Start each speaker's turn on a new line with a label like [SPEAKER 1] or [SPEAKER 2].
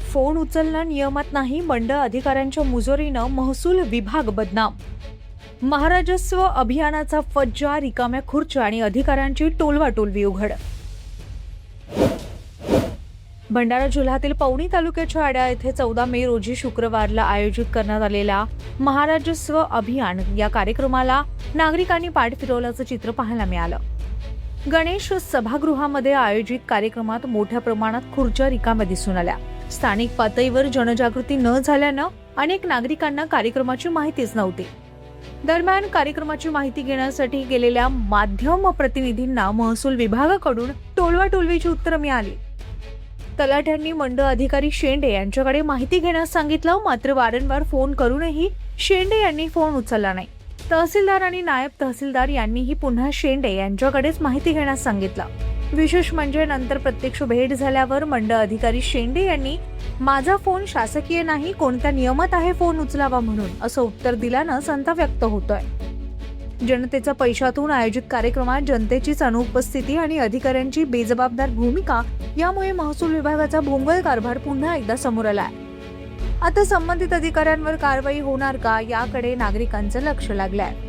[SPEAKER 1] Phone उचलणं नियमात नाही, मंडळ अधिकाऱ्यांच्या मुजोरीनं महसूल विभाग बदनाम. महाराजस्व अभियानाचा फज्जा, रिकाम्या खुर्च्या आणि अधिकाऱ्यांची टोलवाटोलवी उघड. भंडारा जिल्ह्यातील पवनी तालुक्याच्या आड्या येथे 14 मे रोजी शुक्रवारला आयोजित करण्यात आलेल्या महाराजस्व अभियान या कार्यक्रमाला नागरिकांनी पाठ फिरवल्याचं चित्र पाहायला मिळालं. गणेश सभागृहामध्ये आयोजित कार्यक्रमात मोठ्या प्रमाणात खुर्च्या रिकाम्या दिसून आल्या. स्थानिक पातळीवर जनजागृती न झाल्यानं अनेक नागरिकांना कार्यक्रमाची माहितीच नव्हती. दरम्यान कार्यक्रमाची माहिती घेण्यासाठी गेलेल्या माध्यम प्रतिनिधींना महसूल विभागाकडून टोलवाटोलवीची उत्तरं मिळाली. तलाठ्यांनी मंडळ अधिकारी शेंडे यांच्याकडे माहिती घेण्यास सांगितलं, मात्र वारंवार फोन करूनही शेंडे यांनी फोन उचलला नाही. तहसीलदार आणि नायब तहसीलदार यांनीही पुन्हा शेंडे यांच्याकडेच माहिती घेण्यास सांगितलं. विशेष म्हणजे नंतर प्रत्यक्ष भेट झाल्यावर मंडळ अधिकारी शेंडे यांनी माझा फोन शासकीय नाही, कोणत्या नियमात आहे फोन उचलावा म्हणून, असं उत्तर दिल्यानं संताप व्यक्त होतोय. जनतेच्या पैशातून आयोजित कार्यक्रमात जनतेचीच अनुपस्थिती आणि अधिकाऱ्यांची बेजबाबदार भूमिका यामुळे महसूल विभागाचा भोंगळ कारभार पुन्हा एकदा समोर आलाय. आता संबंधित अधिकाऱ्यांवर कारवाई होणार का याकडे नागरिकांचं लक्ष लागलंय.